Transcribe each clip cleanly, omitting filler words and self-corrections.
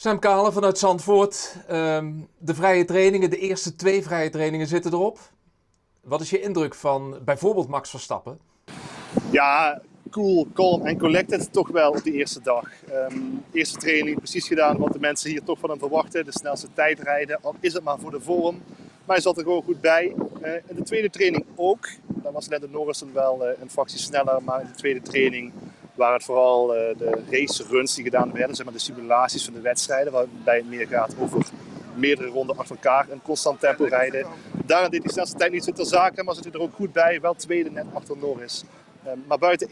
Sam Kalen vanuit Zandvoort. De vrije trainingen, de eerste 2 vrije trainingen zitten erop. Wat is je indruk van bijvoorbeeld Max Verstappen? Ja, cool, calm en collected toch wel op die eerste dag. Eerste training precies gedaan wat de mensen hier toch van hem verwachten. De snelste tijd rijden, al is het maar voor de vorm. Maar hij zat er gewoon goed bij. In de tweede training ook. Daar was Lando Norris dan wel een fractie sneller. Maar in de tweede training waren het vooral de race runs die gedaan werden. Zeg maar de simulaties van de wedstrijden. Waarbij het meer gaat over meerdere ronden achter elkaar een constant tempo rijden. Daarna deed hij snelste tijd niet zo ter zake. Maar zat hij er ook goed bij. Wel tweede net achter Norris. Maar buiten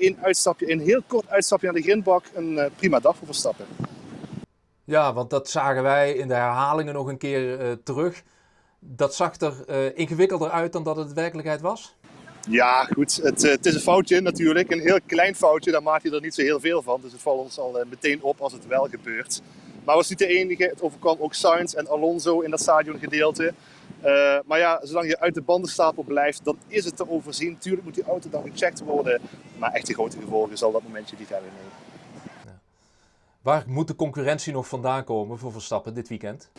een heel kort uitstapje naar de grindbak, een prima dag voor Verstappen. Ja, want dat zagen wij in de herhalingen nog een keer terug. Dat zag er ingewikkelder uit dan dat het de werkelijkheid was? Ja, goed. Het is een foutje natuurlijk. Een heel klein foutje, daar maakt hij er niet zo heel veel van. Dus het valt ons al meteen op als het wel gebeurt. Maar was niet de enige. Het overkwam ook Sainz en Alonso in dat stadiongedeelte. Maar ja, zolang je uit de bandenstapel blijft, dan is het te overzien. Tuurlijk moet die auto dan gecheckt worden. Maar echt de grote gevolgen zal dat momentje niet hebben. Nee. Ja. Waar moet de concurrentie nog vandaan komen voor Verstappen dit weekend?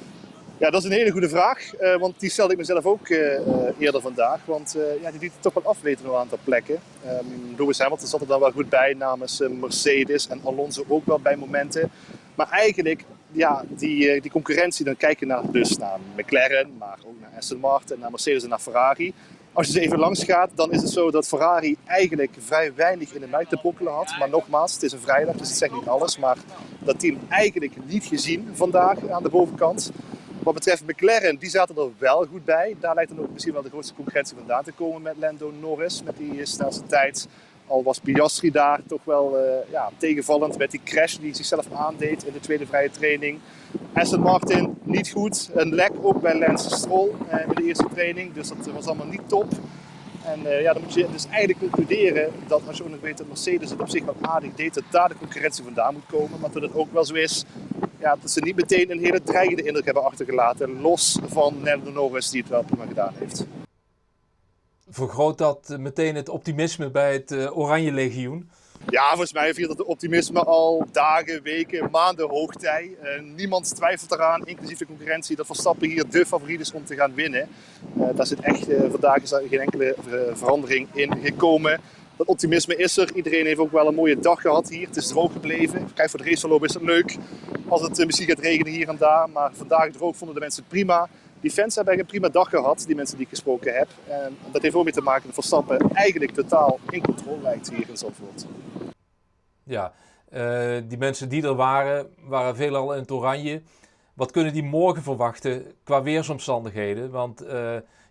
Ja, dat is een hele goede vraag. Want die stelde ik mezelf ook eerder vandaag. Want die liet het toch wel afweten op een aantal plekken. Lewis Hamilton zat er dan wel goed bij namens Mercedes. En Alonso ook wel bij momenten. Maar eigenlijk, ja, die concurrentie, dan kijk je dus naar McLaren, maar ook naar Aston Martin, naar Mercedes en naar Ferrari. Als je ze even langs gaat, dan is het zo dat Ferrari eigenlijk vrij weinig in de melk te brokkelen had. Maar nogmaals, het is een vrijdag, dus het zegt niet alles. Maar dat team eigenlijk niet gezien vandaag aan de bovenkant. Wat betreft McLaren, die zaten er wel goed bij. Daar lijkt dan ook misschien wel de grootste concurrentie vandaan te komen met Lando Norris. Met die snelste tijd. Al was Piastri daar toch wel tegenvallend met die crash die zichzelf aandeed in de tweede vrije training. Aston Martin niet goed. Een lek ook bij Lance Stroll in de eerste training. Dus dat was allemaal niet top. En dan moet je dus eigenlijk concluderen dat als je ook nog weet dat Mercedes het op zich wel aardig deed, dat daar de concurrentie vandaan moet komen. Maar dat het ook wel zo is dat ze niet meteen een hele dreigende indruk hebben achtergelaten. Los van Lando Norris die het wel prima gedaan heeft. Vergroot dat meteen het optimisme bij het Oranje Legioen? Ja, volgens mij viert het optimisme al dagen, weken, maanden hoogtij. Niemand twijfelt eraan, inclusief de concurrentie, dat Verstappen hier de favoriet is om te gaan winnen. Daar zit echt, vandaag is er geen enkele verandering in gekomen. Dat optimisme is er. Iedereen heeft ook wel een mooie dag gehad hier. Het is droog gebleven. Kijk, voor de raceverloop is het leuk als het misschien gaat regenen hier en daar. Maar vandaag droog vonden de mensen het prima. Die fans hebben een prima dag gehad, die mensen die ik gesproken heb. En dat heeft ook mee te maken dat Verstappen eigenlijk totaal in controle lijkt hier in Zandvoort. Ja, die mensen die er waren veelal in het oranje. Wat kunnen die morgen verwachten qua weersomstandigheden? Want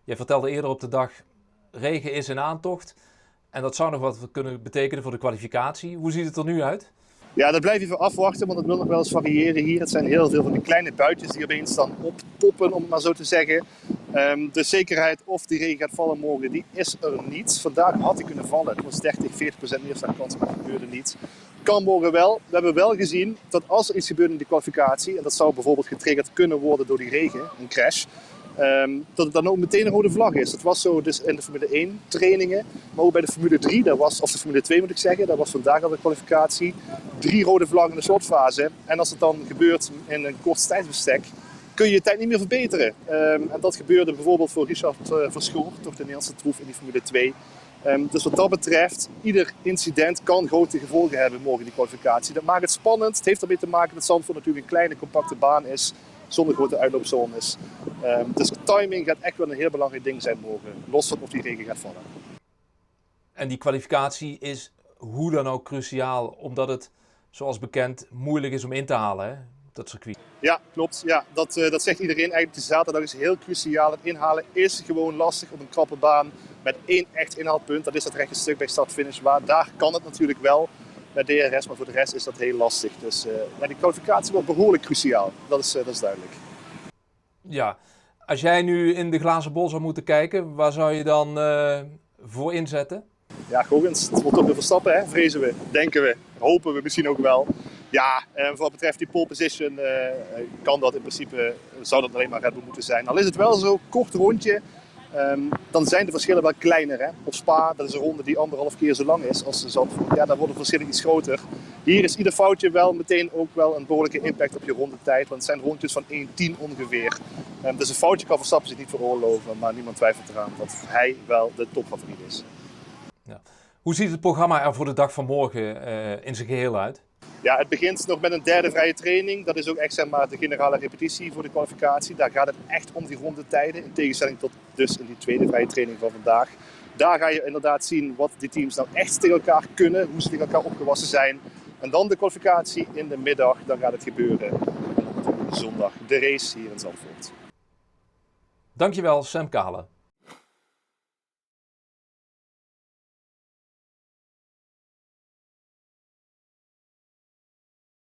jij vertelde eerder op de dag, regen is in aantocht. En dat zou nog wat kunnen betekenen voor de kwalificatie. Hoe ziet het er nu uit? Ja, dat blijf je even afwachten, want het wil nog wel eens variëren hier. Het zijn heel veel van die kleine buitjes die opeens dan oppoppen, om het maar zo te zeggen. De zekerheid of die regen gaat vallen morgen, die is er niet. Vandaag had die kunnen vallen. Het was 30-40% neerslagkans, maar dat gebeurde niet. Kan morgen wel. We hebben wel gezien dat als er iets gebeurt in de kwalificatie, en dat zou bijvoorbeeld getriggerd kunnen worden door die regen, een crash, dat het dan ook meteen een rode vlag is. Dat was zo dus in de Formule 1 trainingen, maar ook bij de Formule 3, of de Formule 2 moet ik zeggen, dat was vandaag al de kwalificatie. 3 rode vlaggen in de slotfase. En als het dan gebeurt in een kort tijdsbestek, kun je je tijd niet meer verbeteren. En dat gebeurde bijvoorbeeld voor Richard Verschoor, toch de Nederlandse troef in die Formule 2. Dus wat dat betreft, ieder incident kan grote gevolgen hebben morgen die kwalificatie. Dat maakt het spannend. Het heeft ermee te maken dat Zandvoort natuurlijk een kleine, compacte baan is, zonder grote uitloopzones. Dus timing gaat echt wel een heel belangrijk ding zijn morgen, los van of die regen gaat vallen. En die kwalificatie is hoe dan ook cruciaal, omdat het, zoals bekend, moeilijk is om in te halen, hè? Dat circuit. Ja, klopt. Ja, dat zegt iedereen. Eigenlijk de zaterdag is heel cruciaal. Het inhalen is gewoon lastig op een krappe baan met 1 echt inhaalpunt. Dat is dat rechte stuk bij start-finish. Daar kan het natuurlijk wel met DRS, maar voor de rest is dat heel lastig. Dus die kwalificatie wordt behoorlijk cruciaal. Dat is duidelijk. Ja, als jij nu in de glazen bol zou moeten kijken, waar zou je dan voor inzetten? Ja, Gogens, het wordt toch weer Verstappen, hè? Vrezen we, denken we, hopen we misschien ook wel. Ja, voor wat betreft die pole position kan dat in principe, zou dat alleen maar Red Bull moeten zijn. Al is het wel zo, kort rondje, Dan zijn de verschillen wel kleiner. Hè? Op Spa, dat is een ronde die 1,5 keer zo lang is als de Zandvoort. Ja, daar worden de verschillen iets groter. Hier is ieder foutje wel meteen ook wel een behoorlijke impact op je rondetijd. Want het zijn rondjes van 1:10 ongeveer. Dus een foutje kan Verstappen zich niet veroorloven. Maar niemand twijfelt eraan dat hij wel de topfavoriet is. Ja. Hoe ziet het programma er voor de dag van morgen in zijn geheel uit? Ja, het begint nog met een derde vrije training. Dat is ook echt zeg maar, de generale repetitie voor de kwalificatie. Daar gaat het echt om die rondetijden. In tegenstelling tot dus in die tweede vrije training van vandaag. Daar ga je inderdaad zien wat die teams nou echt tegen elkaar kunnen. Hoe ze tegen elkaar opgewassen zijn. En dan de kwalificatie in de middag. Dan gaat het gebeuren. En op zondag de race hier in Zandvoort. Dankjewel, Sam Kale.